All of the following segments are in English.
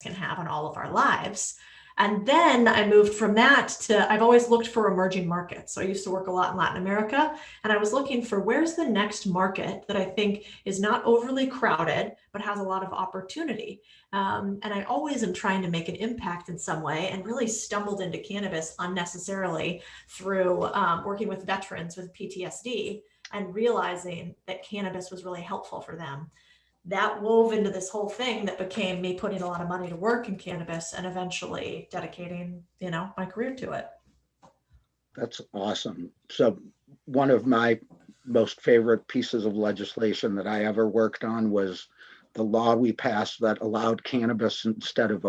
can have on all of our lives. And then I moved from that to, I've always looked for emerging markets. So I used to work a lot in Latin America, and I was looking for where's the next market that I think is not overly crowded, but has a lot of opportunity. And I always am trying to make an impact in some way, and really stumbled into cannabis unnecessarily through working with veterans with PTSD and realizing that cannabis was really helpful for them. That wove into this whole thing that became me putting a lot of money to work in cannabis and eventually dedicating, my career to it. That's awesome. So one of my most favorite pieces of legislation that I ever worked on was the law we passed that allowed cannabis instead of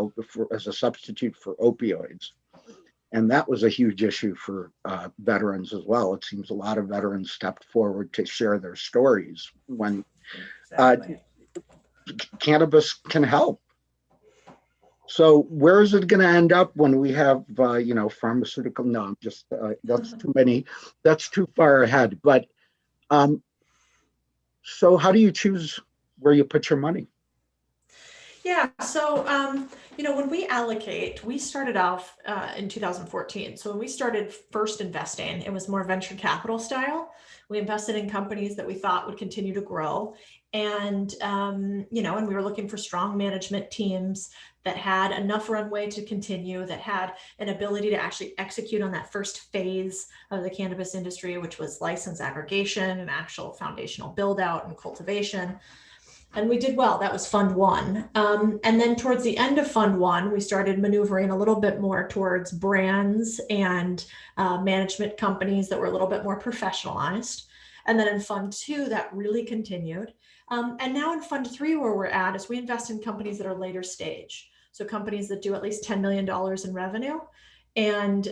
as a substitute for opioids. And that was a huge issue for veterans as well. It seems a lot of veterans stepped forward to share their stories when exactly. Cannabis can help. So where is it going to end up when we have, pharmaceutical? No, I'm just, that's too many, that's too far ahead. But so how do you choose where you put your money? Yeah. So, when we allocate, we started off in 2014. So when we started first investing, it was more venture capital style. We invested in companies that we thought would continue to grow. And, and we were looking for strong management teams that had enough runway to continue, that had an ability to actually execute on that first phase of the cannabis industry, which was license aggregation and actual foundational build out and cultivation. And we did well. That was fund one. And then towards the end of fund one, we started maneuvering a little bit more towards brands and management companies that were a little bit more professionalized. And then in fund two, that really continued. And now in fund three, where we're at is we invest in companies that are later stage. So companies that do at least $10 million in revenue and,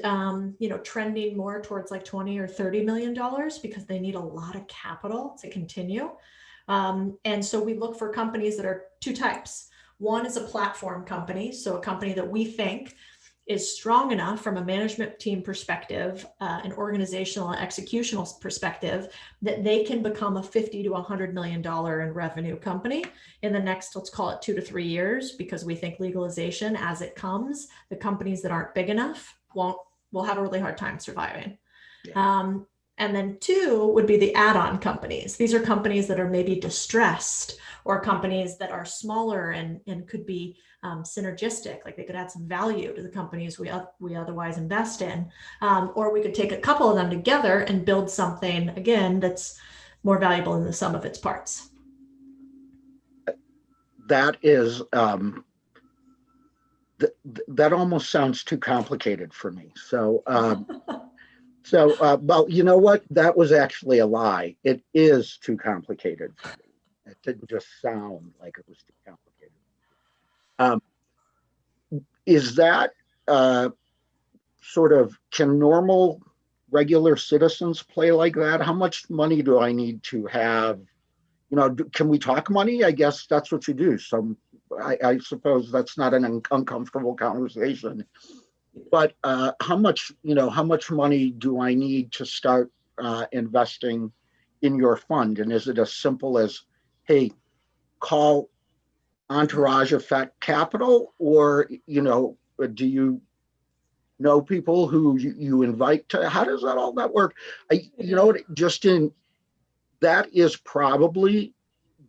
trending more towards like 20 or $30 million because they need a lot of capital to continue. And so we look for companies that are two types. One is a platform company. So a company that we think is strong enough from a management team perspective, an organizational and executional perspective, that they can become a $50 to $100 million in revenue company in the next, let's call it 2 to 3 years, because we think legalization as it comes, the companies that aren't big enough will have a really hard time surviving. Yeah. And then two would be the add-on companies. These are companies that are maybe distressed, or companies that are smaller and could be synergistic, like they could add some value to the companies we otherwise invest in. Or we could take a couple of them together and build something, again, that's more valuable than the sum of its parts. That is, that almost sounds too complicated for me. So, well, you know what? That was actually a lie. It is too complicated for me. It didn't just sound like it was too complicated. Is that sort of, can normal, regular citizens play like that? How much money do I need to have? Can we talk money? I guess that's what you do. So I suppose that's not an uncomfortable conversation. But how much money do I need to start investing in your fund? And is it as simple as, hey, call Entourage Effect Capital, or do you know people who you invite to? How does all that work? That is probably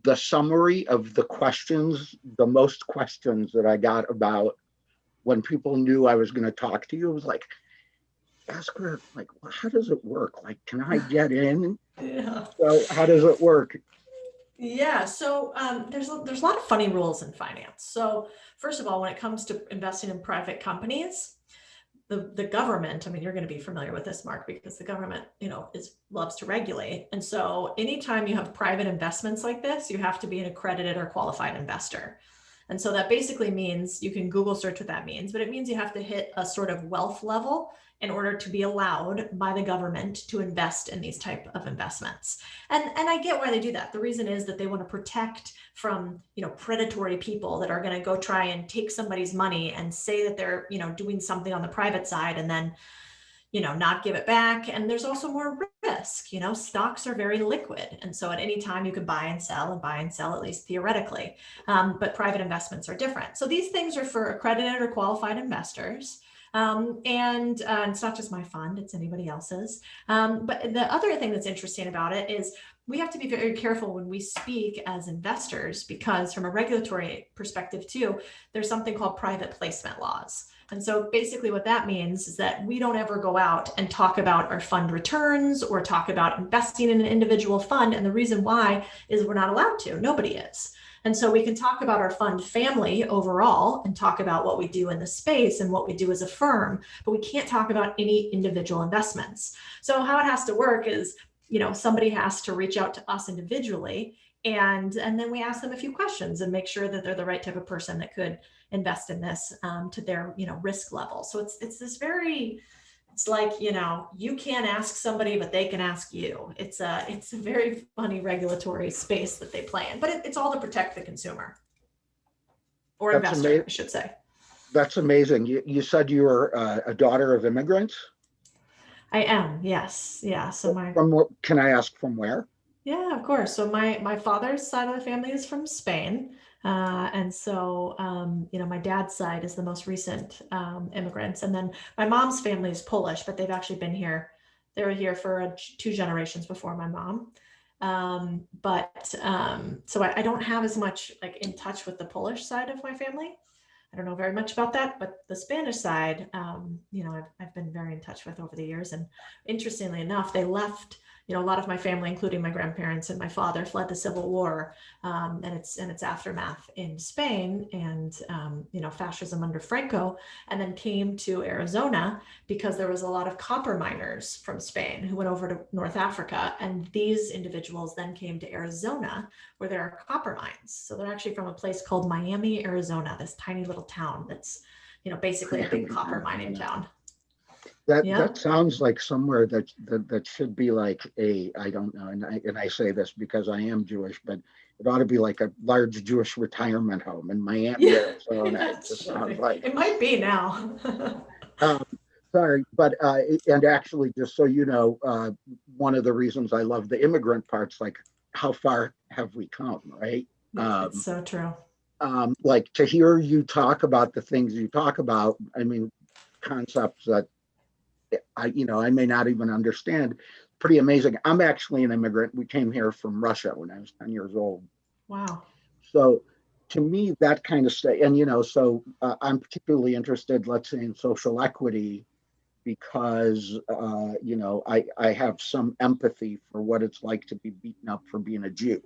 the summary of the most questions that I got about when people knew I was going to talk to you. It was like, ask her, like, well, how does it work? Like, can I get in? Yeah. So how does it work? Yeah. So there's a lot of funny rules in finance. So first of all, when it comes to investing in private companies, the government, I mean, you're going to be familiar with this, Mark, because the government, loves to regulate. And so anytime you have private investments like this, you have to be an accredited or qualified investor. And so that basically means, you can Google search what that means, but it means you have to hit a sort of wealth level in order to be allowed by the government to invest in these type of investments. And I get why they do that. The reason is that they want to protect from, predatory people that are going to go try and take somebody's money and say that they're, doing something on the private side, and then not give it back. And there's also more risk. Stocks are very liquid. And so at any time you can buy and sell, at least theoretically. But private investments are different. So these things are for accredited or qualified investors. And it's not just my fund, it's anybody else's. But the other thing that's interesting about it is we have to be very careful when we speak as investors, because from a regulatory perspective too, there's something called private placement laws. And so basically what that means is that we don't ever go out and talk about our fund returns or talk about investing in an individual fund. And the reason why is we're not allowed to. Nobody is. And so we can talk about our fund family overall and talk about what we do in the space and what we do as a firm, but we can't talk about any individual investments. So how it has to work is, somebody has to reach out to us individually, and then we ask them a few questions and make sure that they're the right type of person that could invest in this to their risk level. So it's this very, it's like, you can't ask somebody, but they can ask you. It's a very funny regulatory space that they play in, but it's all to protect the consumer or investor, I should say. That's amazing. You said you were a daughter of immigrants? I am, yes. Yeah. So can I ask from where? Yeah, of course. So my father's side of the family is from Spain. And so, my dad's side is the most recent immigrants. And then my mom's family is Polish, but they've actually been here. They were here for 2 generations before my mom. So I don't have as much like in touch with the Polish side of my family. I don't know very much about that, but the Spanish side, I've been very in touch with over the years. And interestingly enough, they left, a lot of my family, including my grandparents and my father, fled the Civil War and its aftermath in Spain, and fascism under Franco, and then came to Arizona because there was a lot of copper miners from Spain who went over to North Africa, and these individuals then came to Arizona where there are copper mines. So they're actually from a place called Miami, Arizona, this tiny little town that's basically a big copper mining town. That sounds like somewhere that should be like I don't know, and I say this because I am Jewish, but it ought to be like a large Jewish retirement home in Miami, Arizona. It just sounds like it might be now. Sorry, but and actually, just so you know, one of the reasons I love the immigrant parts, like how far have we come, right? It's so true. Like to hear you talk about the things you talk about, I mean, concepts that I may not even understand. Pretty amazing. I'm actually an immigrant. We came here from Russia when I was 10 years old. Wow. So to me, that kind of stuff, and so I'm particularly interested, let's say, in social equity because I have some empathy for what it's like to be beaten up for being a Jew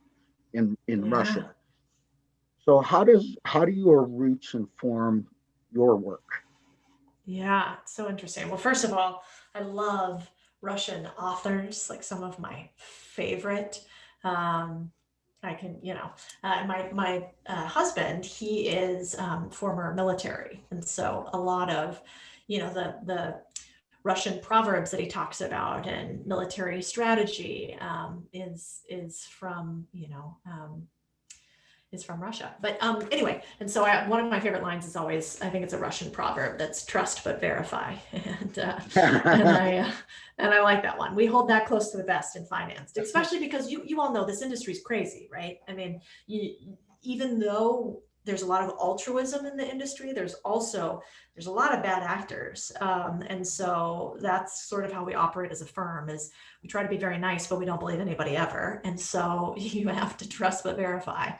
in Russia. So how do your roots inform your work? Yeah, so interesting. Well, first of all, I love Russian authors, like some of my favorite. I can, my husband, he is former military, and so a lot of, the Russian proverbs that he talks about and military strategy is from, is from Russia. But anyway, and so one of my favorite lines is always, I think it's a Russian proverb that's trust but verify, and I like that one. We hold that close to the vest in finance, especially because you all know this industry is crazy, right? I mean, even though there's a lot of altruism in the industry, there's a lot of bad actors, and so that's sort of how we operate as a firm. Is we try to be very nice, but we don't believe anybody ever, and so you have to trust but verify.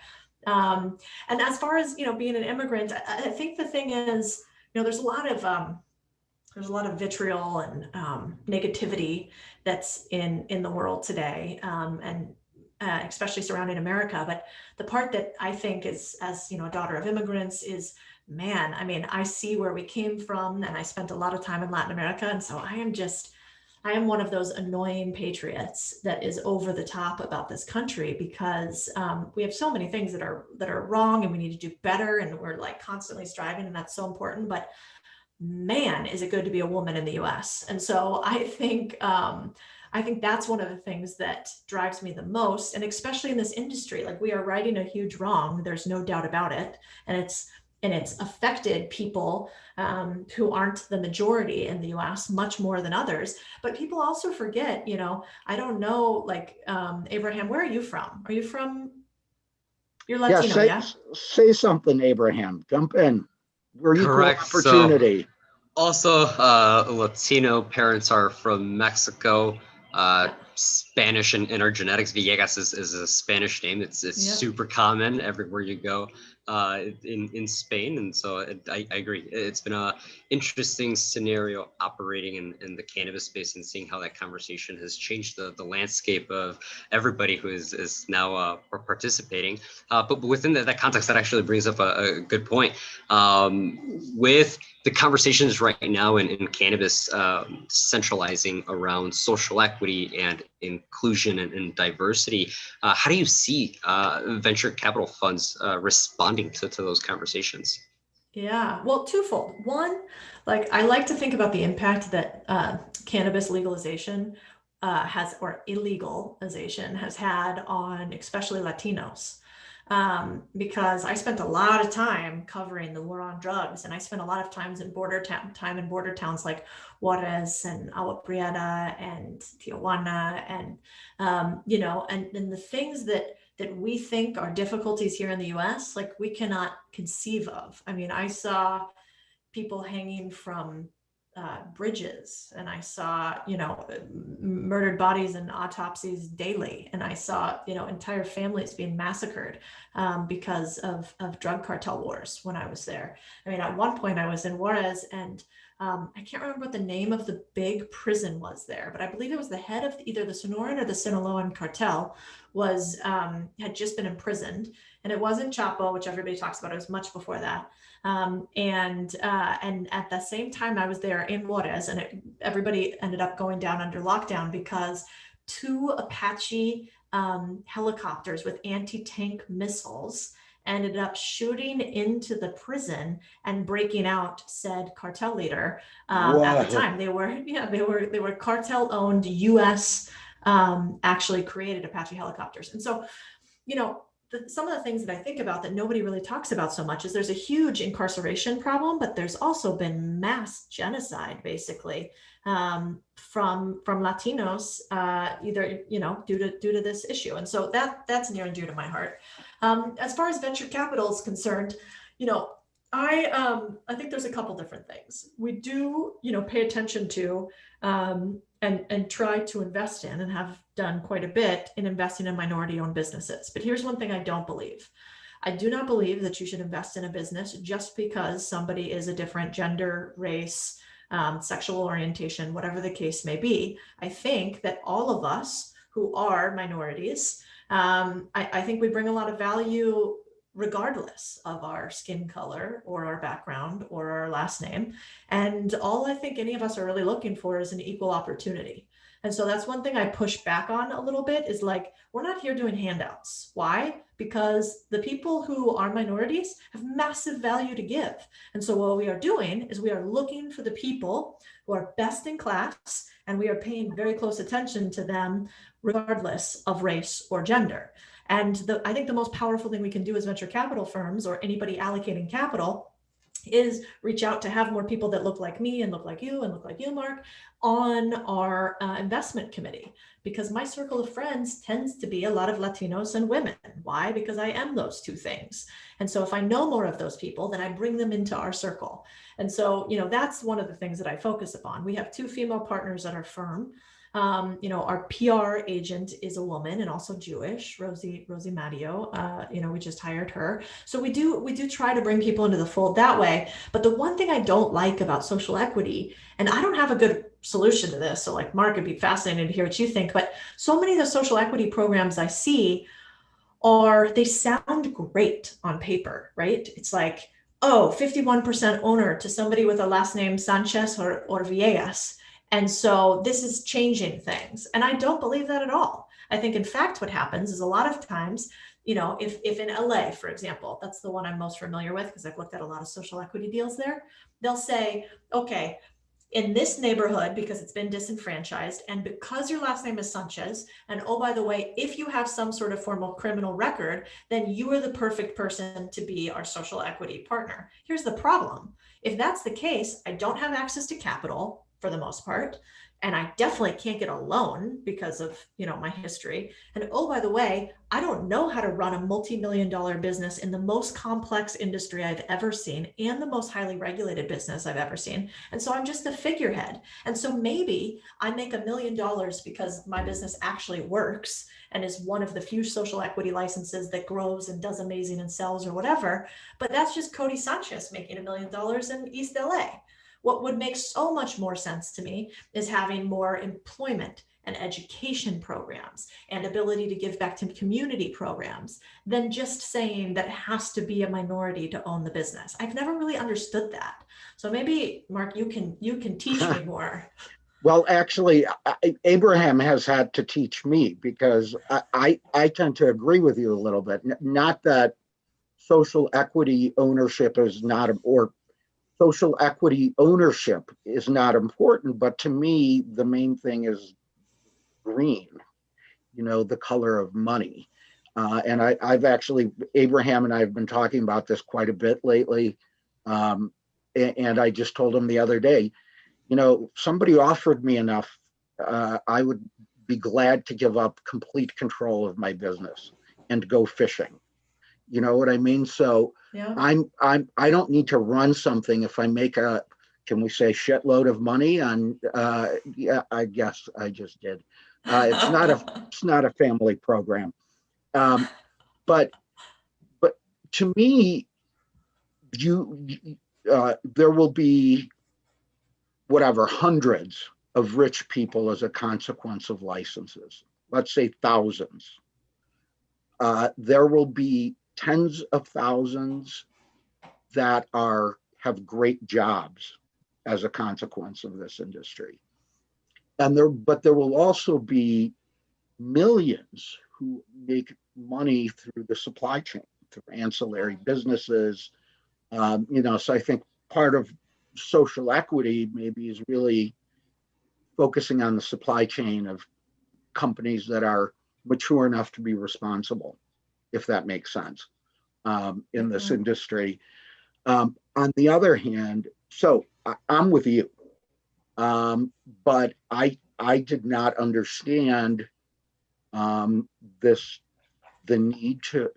And as far as, being an immigrant, I think the thing is, there's a lot of vitriol and negativity that's in the world today, and especially surrounding America. But the part that I think is, as a daughter of immigrants, is, man, I mean, I see where we came from, and I spent a lot of time in Latin America, and so I am one of those annoying patriots that is over the top about this country, because we have so many things that are wrong, and we need to do better, and we're like constantly striving, and that's so important. But man, is it good to be a woman in the U.S. And so I think that's one of the things that drives me the most, and especially in this industry, like we are righting a huge wrong. There's no doubt about it, and and it's affected people who aren't the majority in the US much more than others. But people also forget, I don't know, like, Abraham, where are you from? You're Yeah, Latino, say yeah? say something, Abraham. Jump in. We're equal Correct. So opportunity. also, Latino parents are from Mexico. Yeah. Spanish in our genetics, Villegas is a Spanish name. It's Yeah. super common everywhere you go in Spain, and so I agree. It's been a interesting scenario operating in the cannabis space and seeing how that conversation has changed the landscape of everybody who is now participating. But within that context, that actually brings up a good point. With the conversations right now in cannabis centralizing around social equity and inclusion and diversity, how do you see venture capital funds responding to those conversations? Yeah, well, twofold. One, like I like to think about the impact that cannabis legalization has, or illegalization has had on especially Latinos. Because I spent a lot of time covering the war on drugs, and I spent a lot of times in time in border towns like Juarez and Agua Prieta and Tijuana, and and the things that we think are difficulties here in the US, like we cannot conceive of. I mean, I saw people hanging from bridges, and I saw, murdered bodies and autopsies daily. And I saw, entire families being massacred because of drug cartel wars when I was there. I mean, at one point I was in Juarez, and I can't remember what the name of the big prison was there, but I believe it was the head of either the Sonoran or the Sinaloan cartel had just been imprisoned. And it wasn't Chapo, which everybody talks about. It was much before that. And at the same time I was there in Juarez, and everybody ended up going down under lockdown because two Apache helicopters with anti-tank missiles ended up shooting into the prison and breaking out said cartel leader. At the time, they were cartel owned US actually created Apache helicopters. And so, some of the things that I think about that nobody really talks about so much is there's a huge incarceration problem, but there's also been mass genocide, basically, from Latinos, either due to this issue, and so that's near and dear to my heart. As far as venture capital is concerned, I think there's a couple different things we do, pay attention to. And try to invest in, and have done quite a bit in investing in minority-owned businesses. But here's one thing I don't believe. I do not believe that you should invest in a business just because somebody is a different gender, race, sexual orientation, whatever the case may be. I think that all of us who are minorities, I think we bring a lot of value regardless of our skin color or our background or our last name. And all I think any of us are really looking for is an equal opportunity. And so that's one thing I push back on a little bit, is like, we're not here doing handouts. Why? Because the people who are minorities have massive value to give. And so what we are doing is we are looking for the people who are best in class, and we are paying very close attention to them regardless of race or gender. And I think the most powerful thing we can do as venture capital firms, or anybody allocating capital, is reach out to have more people that look like me and look like you and look like you, Mark, on our investment committee. Because my circle of friends tends to be a lot of Latinos and women. Why? Because I am those two things. And so if I know more of those people, then I bring them into our circle. And so, that's one of the things that I focus upon. We have two female partners at our firm. Our PR agent is a woman and also Jewish, Rosie Matteo. We just hired her. So we do try to bring people into the fold that way. But the one thing I don't like about social equity, and I don't have a good solution to this, so like Mark, it'd be fascinating to hear what you think, but so many of the social equity programs I see they sound great on paper, right? It's like, oh, 51% owner to somebody with a last name Sanchez or Villegas. And so this is changing things. And I don't believe that at all. I think, in fact, what happens is a lot of times, if in LA, for example, that's the one I'm most familiar with because I've looked at a lot of social equity deals there, they'll say, okay, in this neighborhood because it's been disenfranchised and because your last name is Sanchez. And oh, by the way, if you have some sort of formal criminal record, then you are the perfect person to be our social equity partner. Here's the problem. If that's the case, I don't have access to capital for the most part. And I definitely can't get a loan because of, my history. And oh, by the way, I don't know how to run a multi-million-dollar business in the most complex industry I've ever seen and the most highly regulated business I've ever seen. And so I'm just a figurehead. And so maybe I make $1 million because my business actually works and is one of the few social equity licenses that grows and does amazing and sells or whatever. But that's just Codie Sanchez making $1 million in East LA. What would make so much more sense to me is having more employment and education programs and ability to give back to community programs than just saying that it has to be a minority to own the business. I've never really understood that. So maybe, Mark, you can teach me more. Well, actually, Abraham has had to teach me because I tend to agree with you a little bit. Not that social equity ownership is not, or social equity ownership is not important, but to me, the main thing is green, the color of money. And I've actually, Abraham and I have been talking about this quite a bit lately. And I just told him the other day, somebody offered me enough, I would be glad to give up complete control of my business and go fishing. You know what I mean? So Yeah. I don't need to run something if I make can we say shitload of money on, yeah, I guess I just did. It's not a family program. But to me, there will be whatever, hundreds of rich people as a consequence of licenses, let's say thousands. There will be tens of thousands that have great jobs as a consequence of this industry. But there will also be millions who make money through the supply chain, through ancillary businesses. So I think part of social equity maybe is really focusing on the supply chain of companies that are mature enough to be responsible, if that makes sense, in this industry. On the other hand, so I'm with you, but I did not understand the need to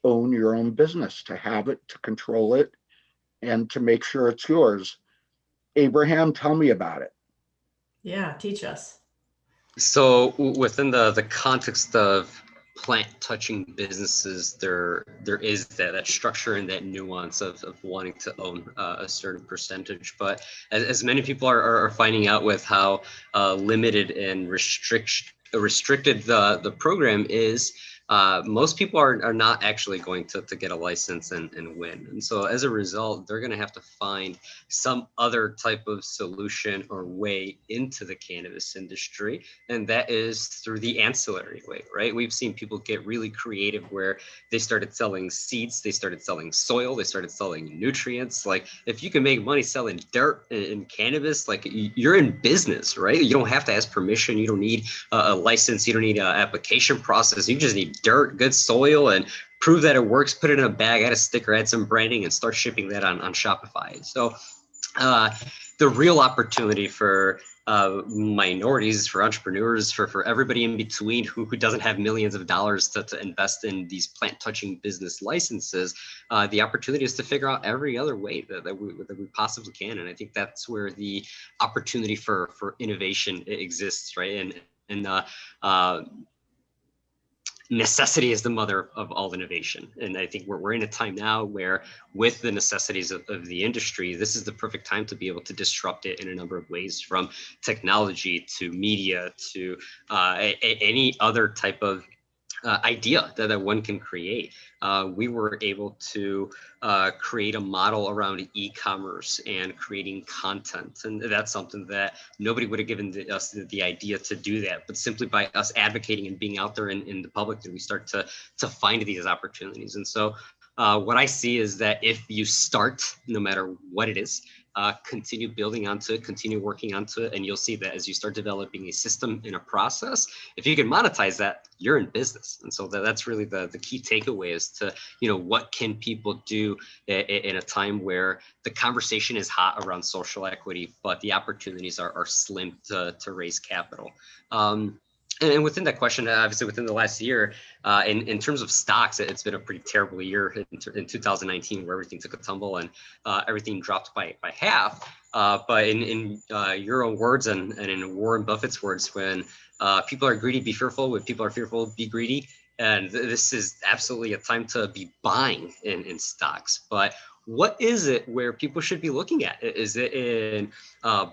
own your own business, to have it, to control it, and to make sure it's yours. Abraham, tell me about it. Yeah, teach us. So within the context of plant touching businesses, there is that structure and that nuance of wanting to own a certain percentage. But as many people are finding out with how limited and restricted the program is, most people are not actually going to get a license and win. And so as a result, they're going to have to find some other type of solution or way into the cannabis industry. And that is through the ancillary way, right? We've seen people get really creative where they started selling seeds, they started selling soil, they started selling nutrients. Like if you can make money selling dirt in cannabis, like you're in business, right? You don't have to ask permission. You don't need a license. You don't need an application process. You just need dirt, good soil, and prove that it works. Put it in a bag, add a sticker, add some branding, and start shipping that on Shopify. So the real opportunity for minorities, for entrepreneurs, for everybody in between who doesn't have millions of dollars to invest in these plant touching business licenses, the opportunity is to figure out every other way that we possibly can. And I think that's where the opportunity for innovation exists, right? And necessity is the mother of all innovation. And I think we're in a time now where with the necessities of the industry, this is the perfect time to be able to disrupt it in a number of ways, from technology to media to any other type of idea that one can create. We were able to create a model around e-commerce and creating content. And that's something that nobody would have given us the idea to do that. But simply by us advocating and being out there in the public, that we start to find these opportunities. And so What I see is that if you start, no matter what it is, continue building onto it, continue working onto it, and you'll see that as you start developing a system and a process, if you can monetize that, you're in business. And so that's really the key takeaway is to, what can people do in a time where the conversation is hot around social equity, but the opportunities are slim to raise capital. And within that question, obviously within the last year, in terms of stocks, it's been a pretty terrible year in 2019 where everything took a tumble and everything dropped by half. But in your own words and in Warren Buffett's words, when people are greedy, be fearful. When people are fearful, be greedy. And this is absolutely a time to be buying in stocks. But what is it where people should be looking at? Is it in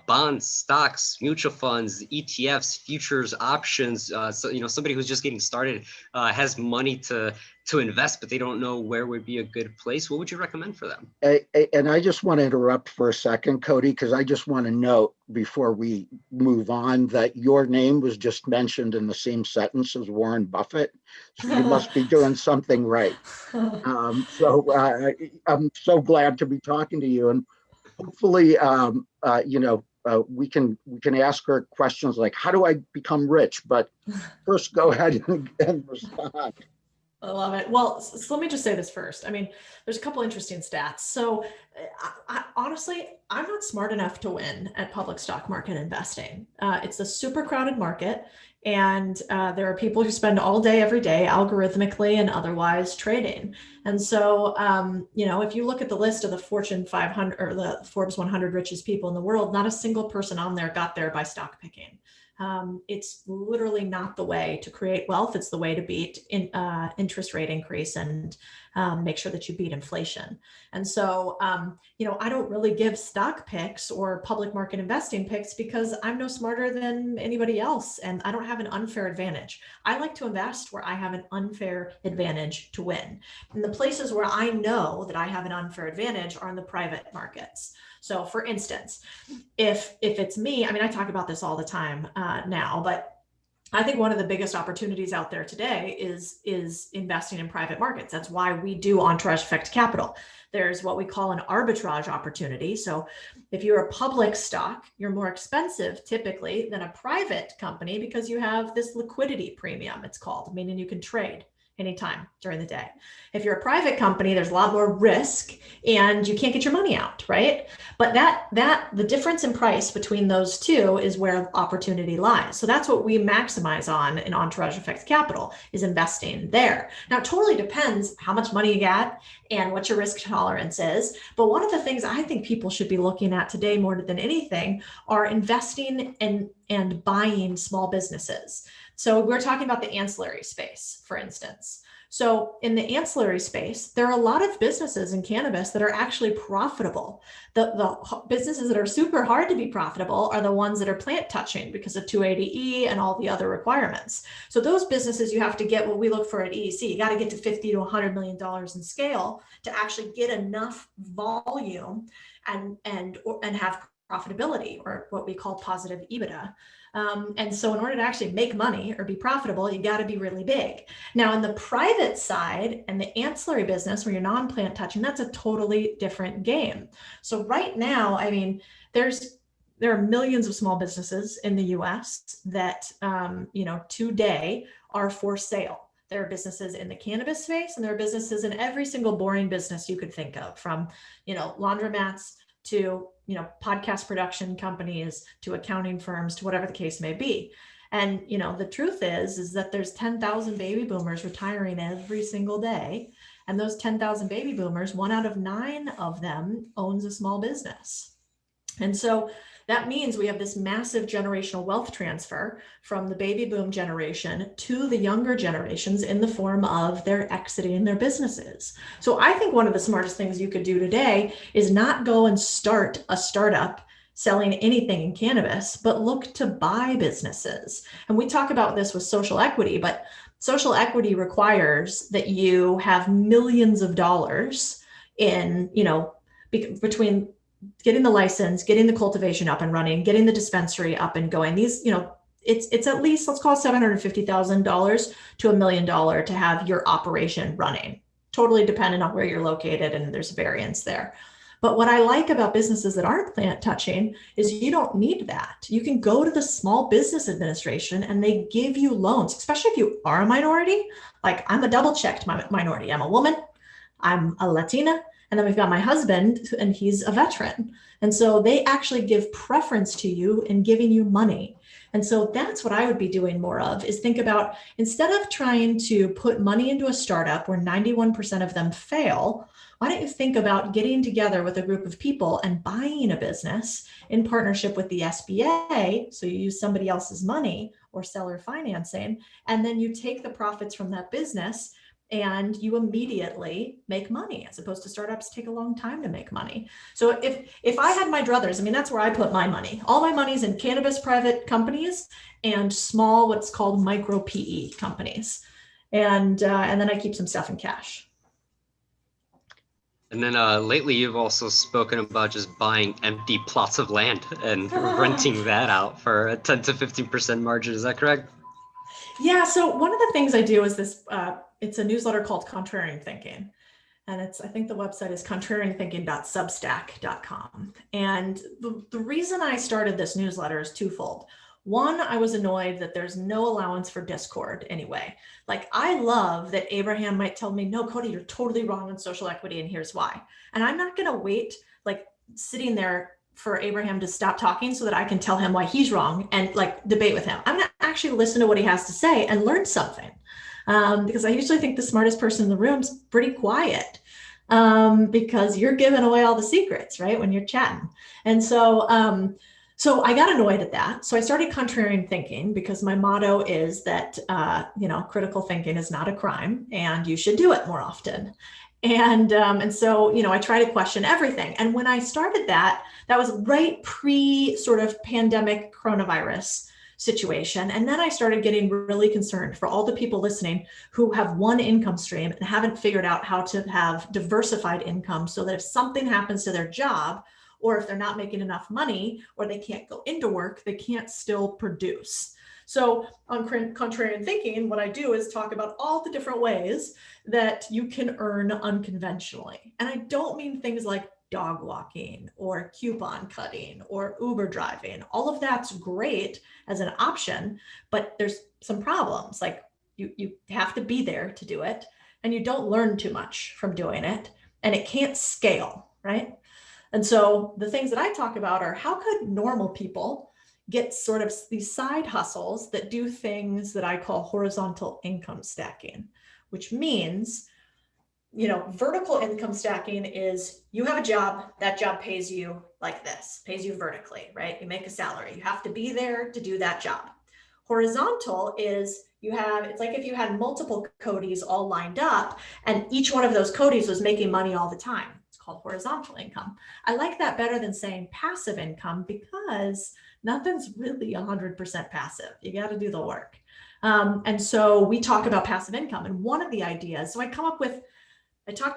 bonds, stocks, mutual funds, ETFs, futures, options? So, somebody who's just getting started has money to invest, but they don't know where would be a good place. What would you recommend for them? And I just want to interrupt for a second, Codie, because I just want to note before we move on that your name was just mentioned in the same sentence as Warren Buffett. So you must be doing something right. I'm so glad to be talking to you, and hopefully, we can ask her questions like, "How do I become rich?" But first, go ahead and respond. I love it. Well, so let me just say this first. I mean, there's a couple interesting stats. So honestly, I'm not smart enough to win at public stock market investing. It's a super crowded market. And there are people who spend all day, every day, algorithmically and otherwise trading. And so, if you look at the list of the Fortune 500 or the Forbes 100 richest people in the world, not a single person on there got there by stock picking. It's literally not the way to create wealth. It's the way to beat interest rate increase and make sure that you beat inflation. And so, I don't really give stock picks or public market investing picks because I'm no smarter than anybody else. And I don't have an unfair advantage. I like to invest where I have an unfair advantage to win. And the places where I know that I have an unfair advantage are in the private markets. So for instance, if it's me, I mean, I talk about this all the time now, but I think one of the biggest opportunities out there today is investing in private markets. That's why we do Entourage Effect Capital. There's what we call an arbitrage opportunity. So if you're a public stock, you're more expensive typically than a private company because you have this liquidity premium, it's called, meaning you can trade anytime during the day. If you're a private company, there's a lot more risk and you can't get your money out, right? But the difference in price between those two is where opportunity lies. So that's what we maximize on in Entourage Effect Capital, is investing there. Now, it totally depends how much money you got and what your risk tolerance is. But one of the things I think people should be looking at today more than anything are investing and buying small businesses. So we're talking about the ancillary space, for instance. So in the ancillary space, there are a lot of businesses in cannabis that are actually profitable. The businesses that are super hard to be profitable are the ones that are plant touching because of 280E and all the other requirements. So those businesses, you have to get what we look for at EEC. You got to get to $50 to $100 million in scale to actually get enough volume and have profitability, or what we call positive EBITDA. And so in order to actually make money or be profitable, you got to be really big. Now, in the private side and the ancillary business where you're non-plant touching, that's a totally different game. So right now, I mean, there are millions of small businesses in the US that, today are for sale. There are businesses in the cannabis space, and there are businesses in every single boring business you could think of, from, laundromats to, podcast production companies, to accounting firms, to whatever the case may be. And, the truth is that there's 10,000 baby boomers retiring every single day. And those 10,000 baby boomers, 1 out of 9 of them owns a small business. And so that means we have this massive generational wealth transfer from the baby boom generation to the younger generations in the form of their exiting their businesses. So I think one of the smartest things you could do today is not go and start a startup selling anything in cannabis, but look to buy businesses. And we talk about this with social equity, but social equity requires that you have millions of dollars in, between getting the license, getting the cultivation up and running, getting the dispensary up and going. These, it's at least, let's call it $750,000 to $1 million to have your operation running totally dependent on where you're located, and there's variance there. But what I like about businesses that aren't plant touching is you don't need that. You can go to the Small Business Administration and they give you loans, especially if you are a minority. Like I'm a double checked minority. I'm a woman, I'm a Latina, and then we've got my husband, and he's a veteran. And so they actually give preference to you in giving you money. And so that's what I would be doing more of, is think about, instead of trying to put money into a startup where 91% of them fail, why don't you think about getting together with a group of people and buying a business in partnership with the SBA? So you use somebody else's money or seller financing, and then you take the profits from that business and you immediately make money, as opposed to startups take a long time to make money. So if I had my druthers, I mean, that's where I put my money. All my money's in cannabis private companies and small, what's called micro PE companies. And then I keep some stuff in cash. And then lately you've also spoken about just buying empty plots of land and renting that out for a 10 to 15% margin. Is that correct? Yeah. So one of the things I do is this, it's a newsletter called Contrarian Thinking. And I think the website is contrarianthinking.substack.com. And the reason I started this newsletter is twofold. One, I was annoyed that there's no allowance for discord anyway. Like, I love that Abraham might tell me, no, Codie, you're totally wrong on social equity, and here's why. And I'm not going to wait, like, sitting there for Abraham to stop talking so that I can tell him why he's wrong and like debate with him. I'm going to actually listen to what he has to say and learn something. Because I usually think the smartest person in the room is pretty quiet, because you're giving away all the secrets, right, when you're chatting. And so I got annoyed at that. So I started Contrarian Thinking, because my motto is that, critical thinking is not a crime and you should do it more often. And so, I try to question everything. And when I started that was right pre sort of pandemic coronavirus situation. And then I started getting really concerned for all the people listening who have one income stream and haven't figured out how to have diversified income, so that if something happens to their job, or if they're not making enough money, or they can't go into work, they can't still produce. So on Contrarian Thinking, what I do is talk about all the different ways that you can earn unconventionally. And I don't mean things like dog walking or coupon cutting or Uber driving. All of that's great as an option, but there's some problems. Like you have to be there to do it, and you don't learn too much from doing it, and it can't scale, right? And so the things that I talk about are, how could normal people get sort of these side hustles that do things that I call horizontal income stacking, which means, vertical income stacking is you have a job, that job pays you like this, pays you vertically, right? You make a salary, you have to be there to do that job. Horizontal is it's like if you had multiple Codies all lined up and each one of those Codies was making money all the time. It's called horizontal income. I like that better than saying passive income, because nothing's really 100% passive. You got to do the work. And so we talk about passive income. And one of the ideas, so I talk to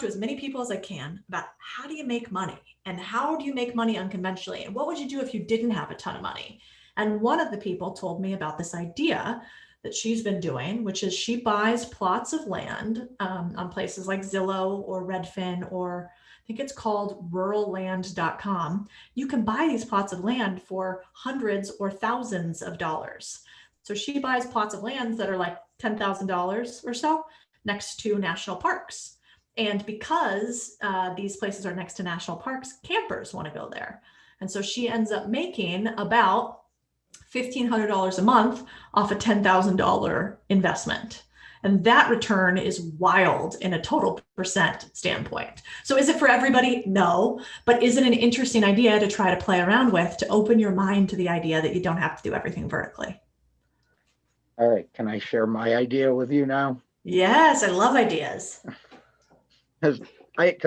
as many people as I can about, how do you make money, and how do you make money unconventionally, and what would you do if you didn't have a ton of money? And one of the people told me about this idea that she's been doing, which is she buys plots of land on places like Zillow or Redfin, or I think it's called ruralland.com. You can buy these plots of land for hundreds or thousands of dollars. So she buys plots of land that are like $10,000 or so next to national parks. And because these places are next to national parks, campers want to go there. And so she ends up making about $1,500 a month off a $10,000 investment. And that return is wild in a total percent standpoint. So is it for everybody? No. But is it an interesting idea to try to play around with, to open your mind to the idea that you don't have to do everything vertically? All right. Can I share my idea with you now? Yes, I love ideas. I was going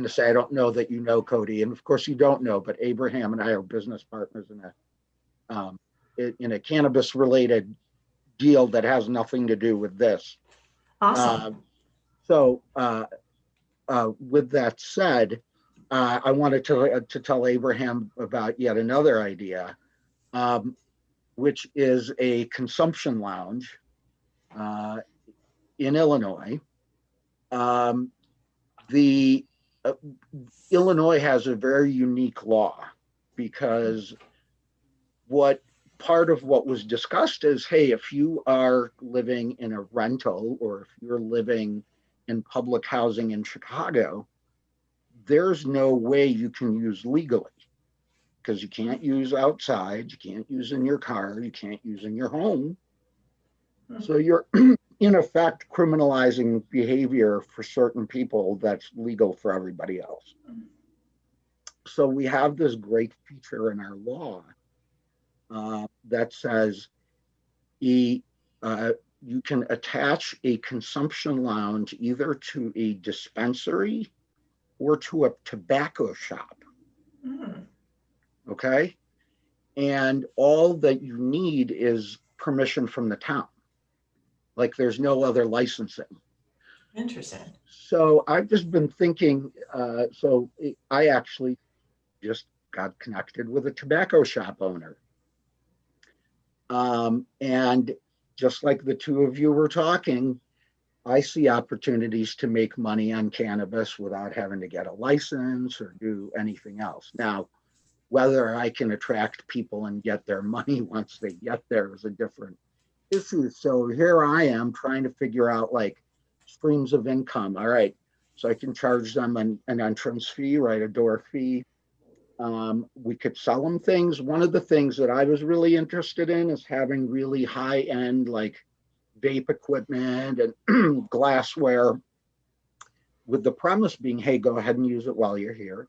to say, I don't know that you know Codie, and of course you don't know, but Abraham and I are business partners in a cannabis related deal that has nothing to do with this. Awesome. With that said, I wanted to tell Abraham about yet another idea, which is a consumption lounge in Illinois. The Illinois has a very unique law because what part of what was discussed is, hey, if you are living in a rental or if you're living in public housing in Chicago, there's no way you can use legally because you can't use outside, you can't use in your car, you can't use in your home. So you're in effect criminalizing behavior for certain people that's legal for everybody else. So we have this great feature in our law that says you can attach a consumption lounge either to a dispensary or to a tobacco shop. Okay? And all that you need is permission from the town. Like there's no other licensing. Interesting. So I've just been thinking, I actually just got connected with a tobacco shop owner. And just like the two of you were talking, I see opportunities to make money on cannabis without having to get a license or do anything else. Now, whether I can attract people and get their money once they get there is a different issue. So here I am trying to figure out like streams of income. All right, so I can charge them an entrance fee, right, a door fee. We could sell them things. One of the things that I was really interested in is having really high end like vape equipment and glassware, with the premise being, hey, go ahead and use it while you're here.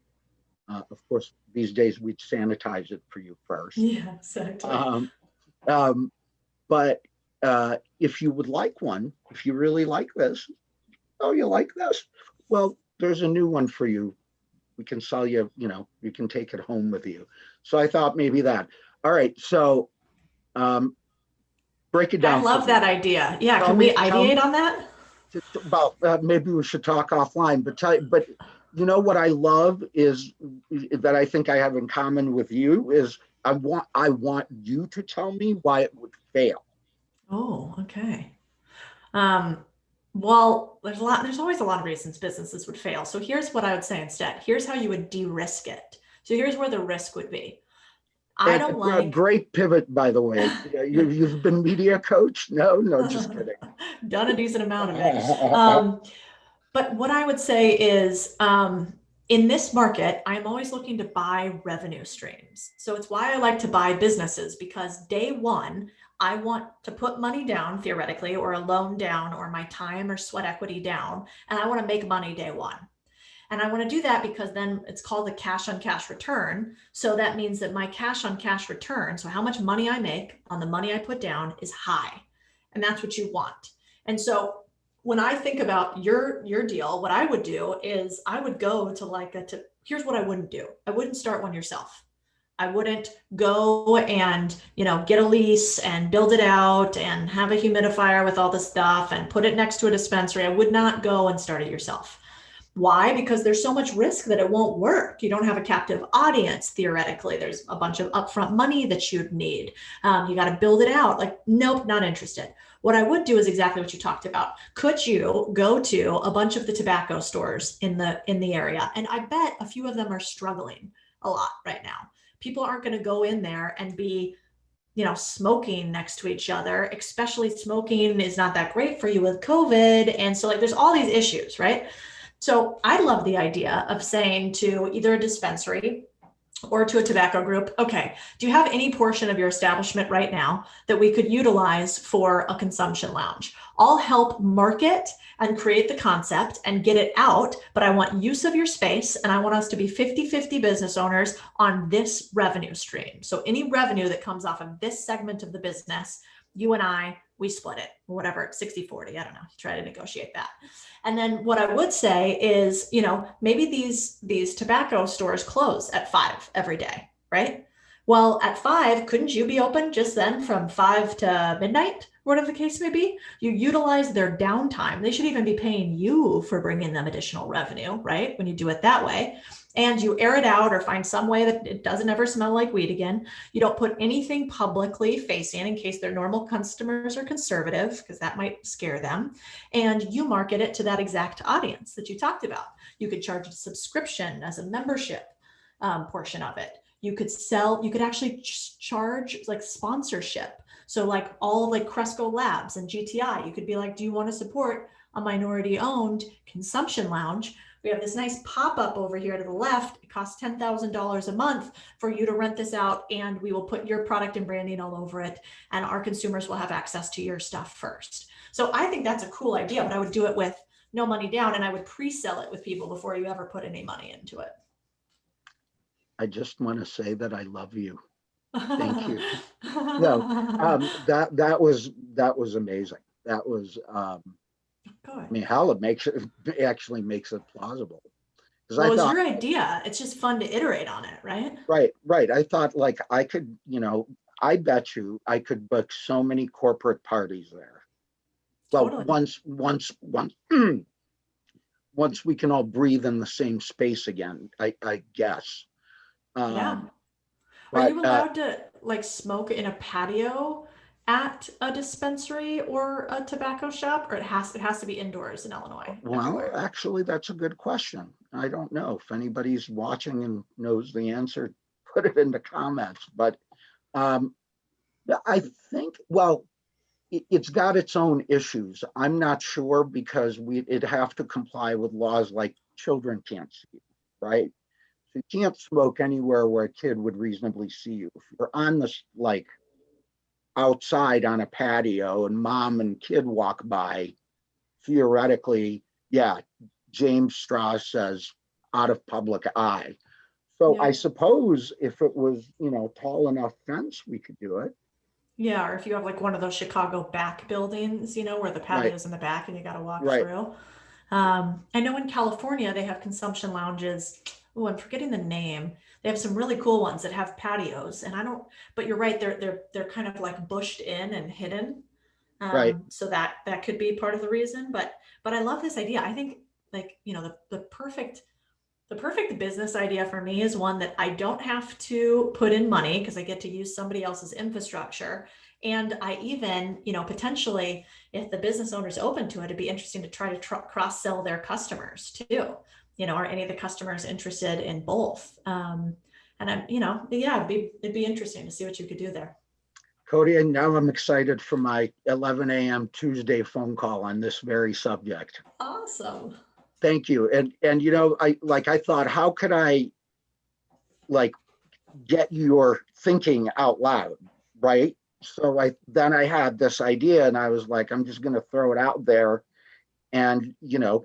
Of course, these days we'd sanitize it for you first. Yeah, exactly. But if you would like one, if you really like this, oh, you like this? Well, there's a new one for you. We can sell you, you can take it home with you. So I thought maybe that. All right, so break it down. I love that idea. Yeah, can we ideate on that? Well, maybe we should talk offline, but you know what I love is that I think I have in common with you is I want you to tell me why it would fail. Oh, okay. Well, there's always a lot of reasons businesses would fail. So here's what I would say instead. Here's how you would de-risk it. So here's where the risk would be. I don't like a great pivot, by the way. You've been media coach? No, just kidding. Done a decent amount of it. But what I would say is, in this market, I'm always looking to buy revenue streams. So it's why I like to buy businesses, because day one, I want to put money down theoretically, or a loan down, or my time or sweat equity down, and I want to make money day one. And I want to do that because then it's called a cash on cash return. So that means that my cash on cash return, so how much money I make on the money I put down, is high. And that's what you want. And so when I think about your deal, what I would do is I would go to here's what I wouldn't do. I wouldn't start one yourself. I wouldn't go and, get a lease and build it out and have a humidifier with all the stuff and put it next to a dispensary. I would not go and start it yourself. Why? Because there's so much risk that it won't work. You don't have a captive audience, theoretically. There's a bunch of upfront money that you'd need. You got to build it out. Like, nope, not interested. What I would do is exactly what you talked about. Could you go to a bunch of the tobacco stores in the area? And I bet a few of them are struggling a lot right now. People aren't going to go in there and be, smoking next to each other, especially smoking is not that great for you with COVID. And so there's all these issues, right? So I love the idea of saying to either a dispensary or to a tobacco group, okay, do you have any portion of your establishment right now that we could utilize for a consumption lounge? I'll help market and create the concept and get it out, but I want use of your space, and I want us to be 50-50 business owners on this revenue stream. So any revenue that comes off of this segment of the business, you and I, we split it, whatever, 60-40, I don't know, try to negotiate that. And then what I would say is, maybe these tobacco stores close at 5 every day, right? Well, at 5, couldn't you be open just then from 5 to midnight, whatever the case may be? You utilize their downtime. They should even be paying you for bringing them additional revenue, right? When you do it that way. and you air it out or find some way that it doesn't ever smell like weed again. You don't put anything publicly facing in case their normal customers are conservative, because that might scare them. And you market it to that exact audience that you talked about. You could charge a subscription as a membership portion of it. You could actually charge like sponsorship. So like all like Cresco Labs and GTI, you could be like, do you want to support a minority owned consumption lounge? We have this nice pop-up over here to the left. It costs $10,000 a month for you to rent this out, and we will put your product and branding all over it, and our consumers will have access to your stuff first. So I think that's a cool idea, but I would do it with no money down, and I would pre-sell it with people before you ever put any money into it. I just want to say that I love you. Thank you. No, that was amazing. That was, I mean, hell, it actually makes it plausible. Well, it's your idea. It's just fun to iterate on it, right? Right. I thought like I could, I bet you I could book so many corporate parties there. Well, totally. Once we can all breathe in the same space again, I guess. Yeah. Are you allowed to like smoke in a patio at a dispensary or a tobacco shop, or it has to be indoors in Illinois? Well, everywhere? Actually, that's a good question. I don't know if anybody's watching and knows the answer. Put it in the comments. But I think, well, it's got its own issues. I'm not sure because it'd have to comply with laws like children can't see, right? So you can't smoke anywhere where a kid would reasonably see you. If you're on this, like outside on a patio and mom and kid walk by, theoretically, yeah, James Strauss says out of public eye. So yeah. I suppose if it was, tall enough fence, we could do it. Yeah, or if you have like one of those Chicago back buildings, where the patio's in the back and you got to walk through. I know in California, they have consumption lounges. Oh, I'm forgetting the name. They have some really cool ones that have patios, and but you're right. They're kind of like bushed in and hidden. So that could be part of the reason, but I love this idea. I think like, the perfect business idea for me is one that I don't have to put in money because I get to use somebody else's infrastructure. And I even, potentially, if the business owner's open to it, it'd be interesting to try to cross-sell their customers too. Are any of the customers interested in both? And it'd be interesting to see what you could do there. Codie, and now I'm excited for my 11 a.m. Tuesday phone call on this very subject. Awesome. Thank you. And I thought, how could I get your thinking out loud, right? So I had this idea and I was like, I'm just going to throw it out there and,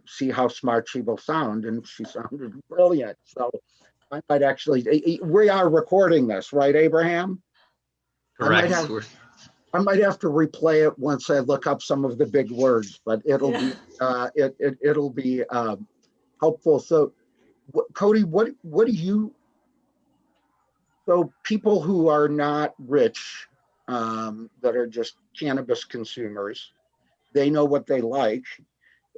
see how smart she will sound. And she sounded brilliant. So I might actually, we are recording this, right, Abraham? Correct. I might have to replay it once I look up some of the big words, but it'll be helpful. So, Codie, what do you? So people who are not rich, that are just cannabis consumers, they know what they like.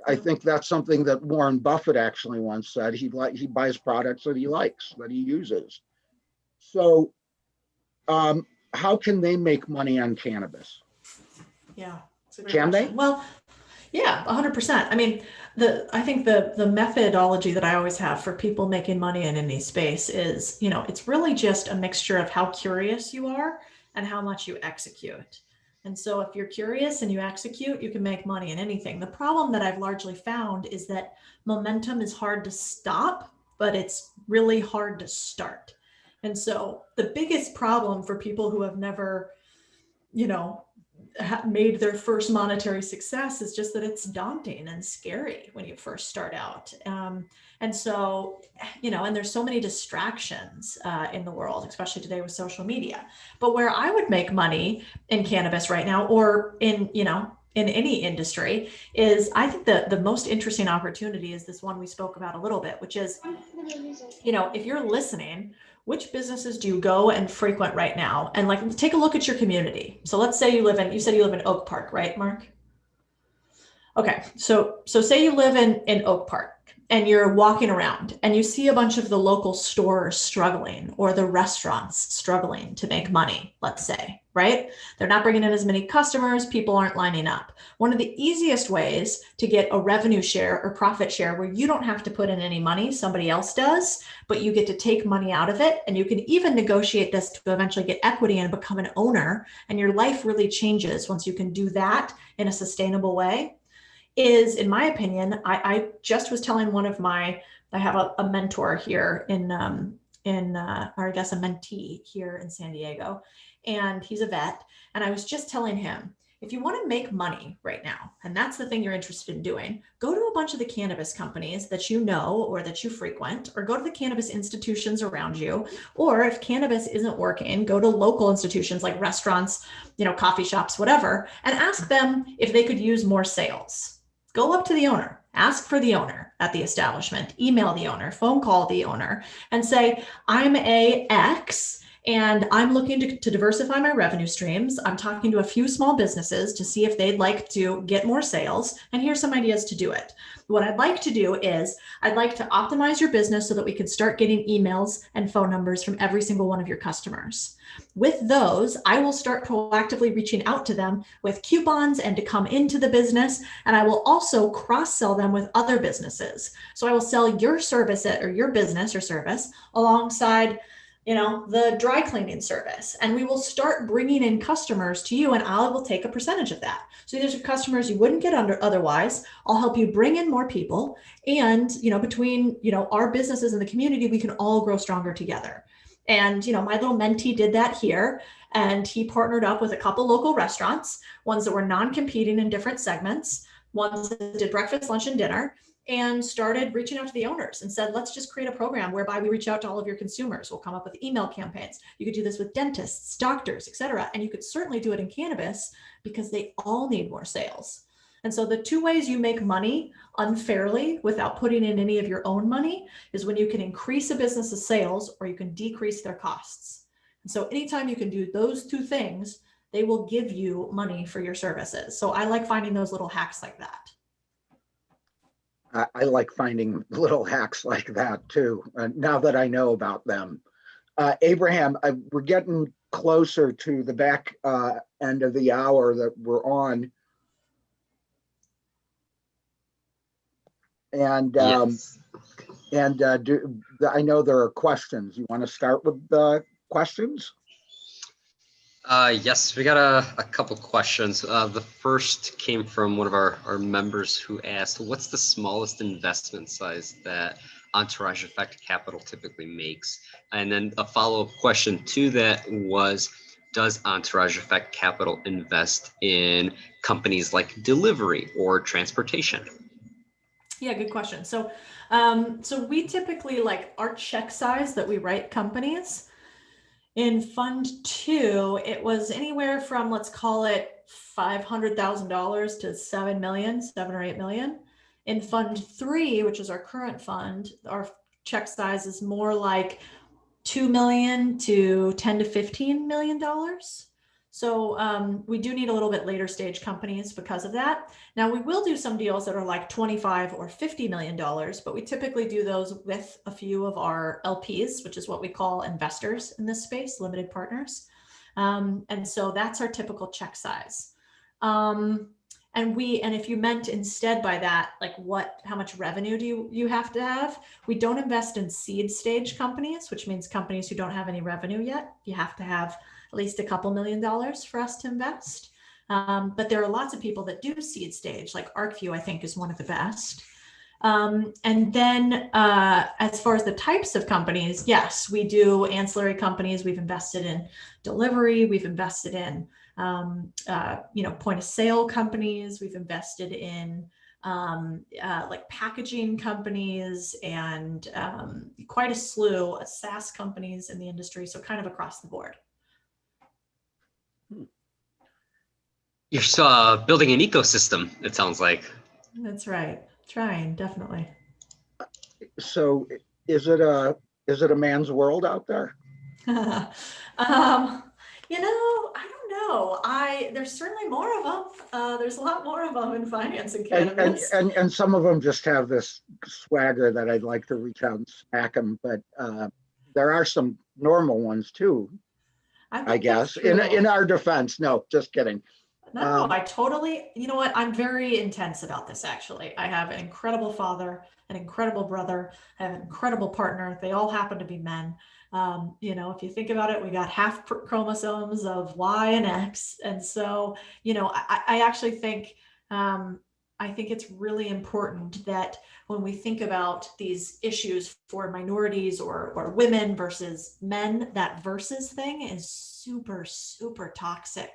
I think that's something that Warren Buffett actually once said. He buys products that he likes, that he uses. So, how can they make money on cannabis? Yeah. Can they? Well, yeah, 100%. I mean, I think the methodology that I always have for people making money in any space is, it's really just a mixture of how curious you are and how much you execute. And so if you're curious and you execute, you can make money in anything. The problem that I've largely found is that momentum is hard to stop, but it's really hard to start. And so the biggest problem for people who have never, made their first monetary success is just that it's daunting and scary when you first start out. And so, and there's so many distractions in the world, especially today with social media. But where I would make money in cannabis right now, or in any industry, is I think the most interesting opportunity is this one we spoke about a little bit, which is, if you're listening, which businesses do you go and frequent right now? And take a look at your community. So let's say you said you live in Oak Park, right, Mark? Okay. So say you live in Oak Park. and you're walking around and you see a bunch of the local stores struggling or the restaurants struggling to make money, let's say, right? They're not bringing in as many customers, people aren't lining up. One of the easiest ways to get a revenue share or profit share where you don't have to put in any money, somebody else does, but you get to take money out of it. And you can even negotiate this to eventually get equity and become an owner. And your life really changes once you can do that in a sustainable way. Is, in my opinion, I just was telling one of my, I have a mentor here or I guess a mentee here in San Diego, and he's a vet. And I was just telling him, if you want to make money right now, and that's the thing you're interested in doing, go to a bunch of the cannabis companies that you know or that you frequent, or go to the cannabis institutions around you. Or if cannabis isn't working, go to local institutions like restaurants, coffee shops, whatever, and ask them if they could use more sales. Go up to the owner, ask for the owner at the establishment, email the owner, phone call the owner, and say, I'm a X and I'm looking to diversify my revenue streams. I'm talking to a few small businesses to see if they'd like to get more sales. And here's some ideas to do it. What I'd like to do is I'd like to optimize your business so that we can start getting emails and phone numbers from every single one of your customers. With those, I will start proactively reaching out to them with coupons and to come into the business. And I will also cross-sell them with other businesses. So I will sell your service or your business or service alongside the dry cleaning service. And we will start bringing in customers to you, and I will take a percentage of that. So these are customers you wouldn't get under otherwise. I'll help you bring in more people. And, between, our businesses and the community, we can all grow stronger together. And, my little mentee did that here. And he partnered up with a couple local restaurants, ones that were non-competing in different segments, ones that did breakfast, lunch, and dinner, and started reaching out to the owners and said, let's just create a program whereby we reach out to all of your consumers. We'll come up with email campaigns. You could do this with dentists, doctors, et cetera. And you could certainly do it in cannabis because they all need more sales. And so the two ways you make money unfairly without putting in any of your own money is when you can increase a business's sales or you can decrease their costs. And so anytime you can do those two things, they will give you money for your services. So I like finding those little hacks like that. I like finding little hacks like that too, now that I know about them. Abraham, we're getting closer to the back end of the hour that we're on. And Yes. I know there are questions. You want to start with the questions? Yes, we got a couple questions. The first came from one of our members who asked, what's the smallest investment size that Entourage Effect Capital typically makes? And then a follow-up question to that was, does Entourage Effect Capital invest in companies like delivery or transportation? Yeah, good question. So we typically, like, our check size that we write companies in Fund 2, it was anywhere from, let's call it $500,000 to 7 or 8 million. In Fund 3, which is our current fund, our check size is more like 2 million to 10 to 15 million dollars. So we do need a little bit later stage companies because of that. Now we will do some deals that are like 25 or 50 million dollars, but we typically do those with a few of our LPs, which is what we call investors in this space, limited partners. And so that's our typical check size. And if you meant instead by that, like how much revenue do you have to have? We don't invest in seed stage companies, which means companies who don't have any revenue yet. You have to have at least a couple $1 million for us to invest. But there are lots of people that do seed stage, like ArcView, I think, is one of the best. And then as far as the types of companies, yes, we do ancillary companies. We've invested in delivery. We've invested in point of sale companies. We've invested in like packaging companies and quite a slew of SaaS companies in the industry. So kind of across the board. You're building an ecosystem, it sounds like. That's right. Trying, definitely. So is it a man's world out there? I don't know. There's certainly more of them. There's a lot more of them in finance and And, cannabis. and some of them just have this swagger that I'd like to reach out and smack them, but there are some normal ones too, I I think that's guess. In true. our defense, no, just kidding. No, I totally, you know what? I'm very intense about this actually. I have an incredible father, an incredible brother, I have an incredible partner. They all happen to be men. If you think about it, we got half chromosomes of Y and X. And so, I actually I think it's really important that when we think about these issues for minorities or women versus men, that versus thing is super, super toxic.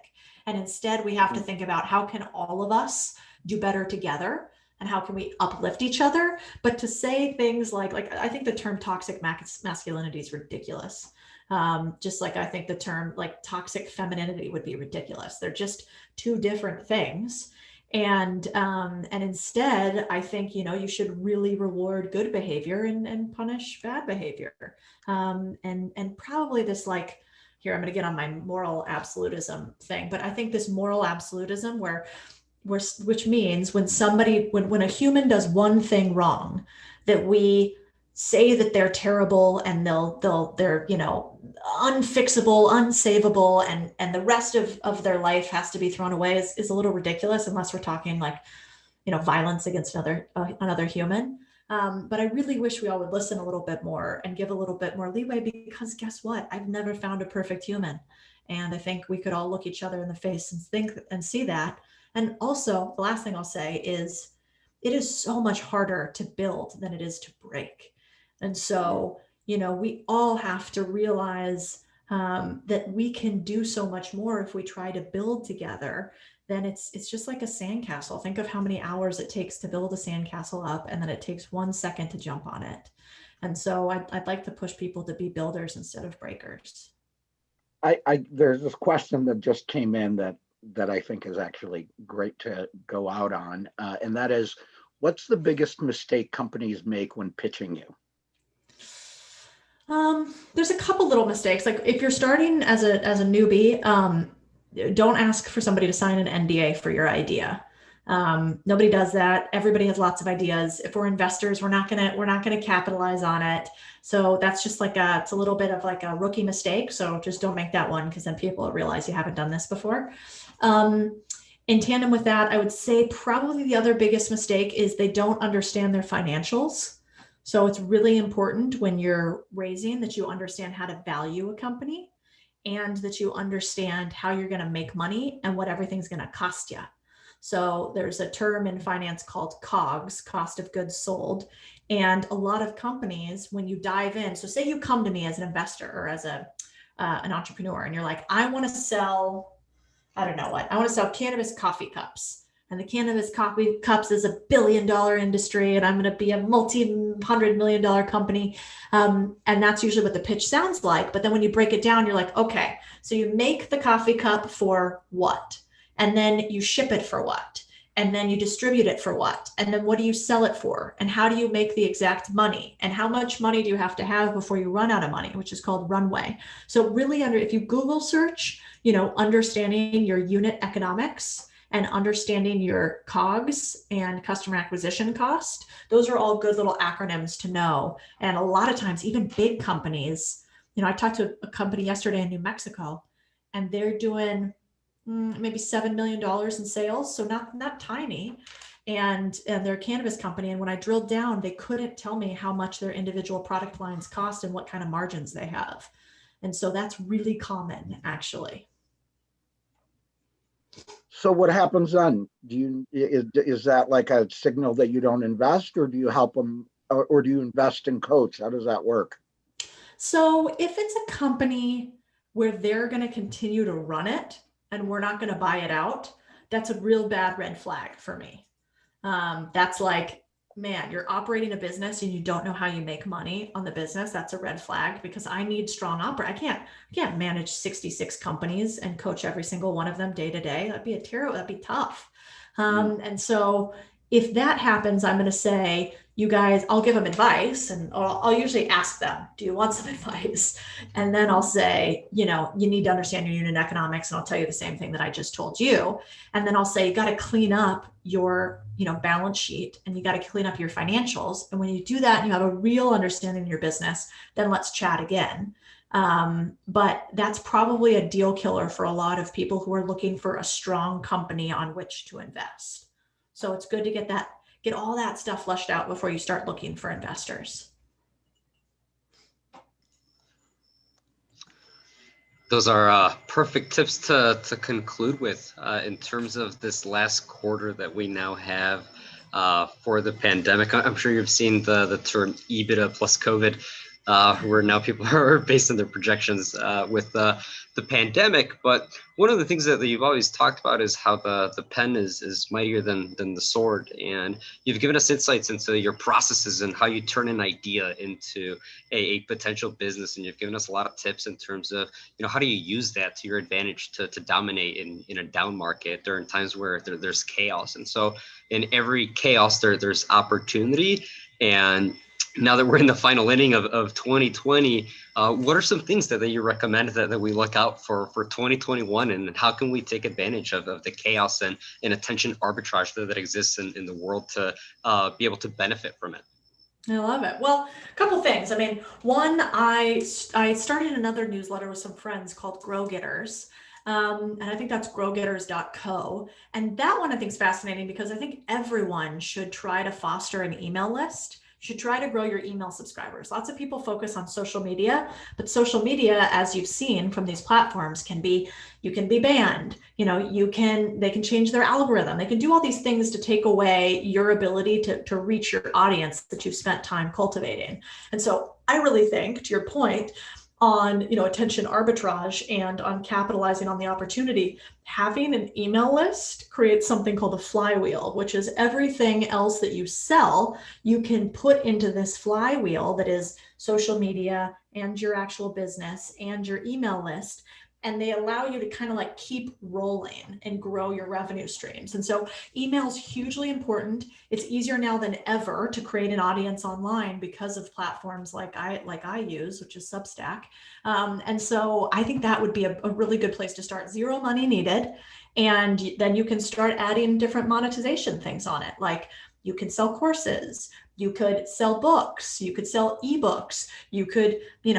And instead, we have to think about how can all of us do better together and how can we uplift each other. But to say things like I think the term toxic masculinity is ridiculous. Just like I think the term like toxic femininity would be ridiculous. They're just two different things. And instead, I think you should really reward good behavior and punish bad behavior. And probably this like here, I'm going to get on my moral absolutism thing, but I think this moral absolutism which means when a human does one thing wrong, that we say that they're terrible and they're unfixable, unsavable, and the rest of their life has to be thrown away is a little ridiculous unless we're talking like violence against another human. But I really wish we all would listen a little bit more and give a little bit more leeway, because guess what? I've never found a perfect human. And I think we could all look each other in the face and think and see that. And also, the last thing I'll say is it is so much harder to build than it is to break. And so, we all have to realize that we can do so much more if we try to build together. Then it's just like a sandcastle. Think of how many hours it takes to build a sandcastle up, and then it takes 1 second to jump on it. And so I'd like to push people to be builders instead of breakers. There's this question that just came in that I think is actually great to go out on, and that is, what's the biggest mistake companies make when pitching you? There's a couple little mistakes. Like if you're starting as a newbie, don't ask for somebody to sign an NDA for your idea. Nobody does that. Everybody has lots of ideas. If we're investors, we're not gonna capitalize on it. So that's just it's a little bit of like a rookie mistake. So just don't make that one, because then people will realize you haven't done this before. In tandem with that, I would say probably the other biggest mistake is they don't understand their financials. So it's really important when you're raising that you understand how to value a company, and that you understand how you're going to make money and what everything's going to cost you. So there's a term in finance called COGS, cost of goods sold. And a lot of companies, when you dive in, so say you come to me as an investor or as an entrepreneur, and you're like, I want to sell, I don't know what, I want to sell cannabis coffee cups. And the cannabis coffee cups is $1 billion industry, and I'm going to be a multi-$100 million company. And that's usually what the pitch sounds like. But then when you break it down, you're like, okay, so you make the coffee cup for what? And then you ship it for what? And then you distribute it for what? And then what do you sell it for? And how do you make the exact money? And how much money do you have to have before you run out of money, which is called runway. So really if you Google search, understanding your unit economics and understanding your COGS and customer acquisition cost, those are all good little acronyms to know. And a lot of times, even big companies, I talked to a company yesterday in New Mexico, and they're doing maybe $7 million in sales. So not tiny. And they're a cannabis company. And when I drilled down, they couldn't tell me how much their individual product lines cost and what kind of margins they have. And so that's really common, actually. So what happens then? Is that like a signal that you don't invest, or do you help them, or do you invest in coach? How does that work? So if it's a company where they're going to continue to run it and we're not going to buy it out, that's a real bad red flag for me. That's like, man, you're operating a business and you don't know how you make money on the business. That's a red flag, because I need strong I can't manage 66 companies and coach every single one of them day to day. That'd be tough. And so if that happens, I'm going to say, you guys, I'll give them advice, and I'll usually ask them, do you want some advice? And then I'll say, you need to understand your unit economics, and I'll tell you the same thing that I just told you. And then I'll say, you got to clean up your, balance sheet, and you got to clean up your financials. And when you do that and you have a real understanding of your business, then let's chat again. But that's probably a deal killer for a lot of people who are looking for a strong company on which to invest. So it's good to get all that stuff fleshed out before you start looking for investors. Those are perfect tips to conclude with in terms of this last quarter that we now have for the pandemic. I'm sure you've seen the term EBITDA plus COVID, where now people are based on their projections with the pandemic. But one of the things that you've always talked about is how the pen is mightier than the sword. And you've given us insights into your processes and how you turn an idea into a potential business. And you've given us a lot of tips in terms of, how do you use that to your advantage to dominate in a down market during times where there's chaos. And so in every chaos, there's opportunity. And now that we're in the final inning of 2020, what are some things that you recommend that we look out for 2021, and how can we take advantage of the chaos and attention arbitrage that exists in the world to be able to benefit from it? I love it. Well, a couple things. I mean, one, I started another newsletter with some friends called Grow Getters. And I think that's growgetters.co. And that one I think is fascinating because I think everyone should try to foster an email list. You should try to grow your email subscribers. Lots of people focus on social media, but social media, as you've seen from these platforms, you can be banned. They can change their algorithm. They can do all these things to take away your ability to reach your audience that you've spent time cultivating. And so I really think, to your point, on attention arbitrage and on capitalizing on the opportunity, having an email list creates something called a flywheel, which is everything else that you sell, you can put into this flywheel that is social media and your actual business and your email list. And they allow you to kind of like keep rolling and grow your revenue streams. And so email is hugely important. It's easier now than ever to create an audience online because of platforms like I use, which is Substack. And so I think that would be a really good place to start. Zero money needed. And then you can start adding different monetization things on it. Like you can sell courses, you could sell books, you could sell ebooks, you could,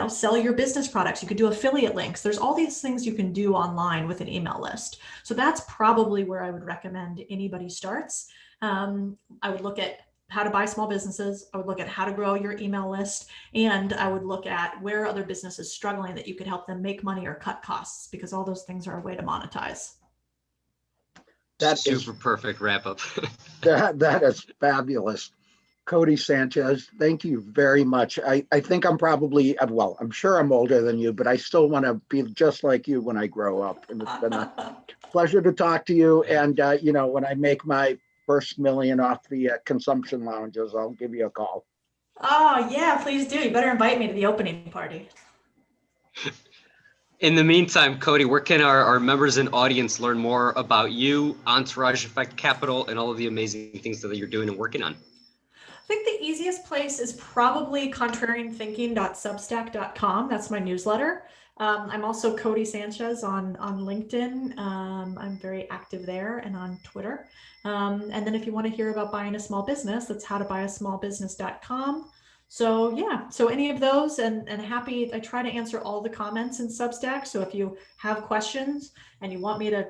sell your business products, you could do affiliate links. There's all these things you can do online with an email list. So that's probably where I would recommend anybody starts. I would look at how to buy small businesses. I would look at how to grow your email list. And I would look at where other businesses struggling that you could help them make money or cut costs, because all those things are a way to monetize. That's super perfect wrap up. that is fabulous. Codie Sanchez, thank you very much. I think I'm probably, well, I'm sure I'm older than you, but I still want to be just like you when I grow up. And it's been a pleasure to talk to you. And, when I make my first million off the consumption lounges, I'll give you a call. Oh, yeah, please do. You better invite me to the opening party. In the meantime, Codie, where can our members and audience learn more about you, Entourage Effect Capital, and all of the amazing things that you're doing and working on? I think the easiest place is probably contrarianthinking.substack.com. That's my newsletter. I'm also Codie Sanchez on LinkedIn. I'm very active there, and on Twitter. And then if you want to hear about buying a small business, that's howtobuyasmallbusiness.com. So yeah, so any of those, and I try to answer all the comments in Substack. So if you have questions and you want me to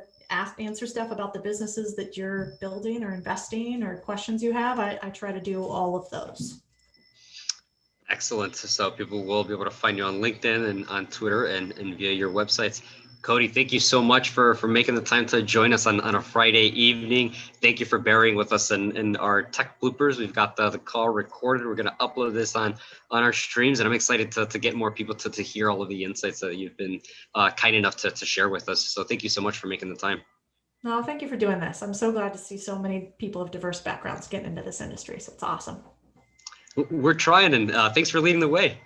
answer stuff about the businesses that you're building or investing, or questions you have, I try to do all of those. Excellent. So people will be able to find you on LinkedIn and on Twitter and via your websites. Codie, thank you so much for making the time to join us on a Friday evening. Thank you for bearing with us in our tech bloopers. We've got the call recorded. We're going to upload this on our streams, and I'm excited to get more people to hear all of the insights that you've been kind enough to share with us. So thank you so much for making the time. No, thank you for doing this. I'm so glad to see so many people of diverse backgrounds getting into this industry. So it's awesome. We're trying, and thanks for leading the way.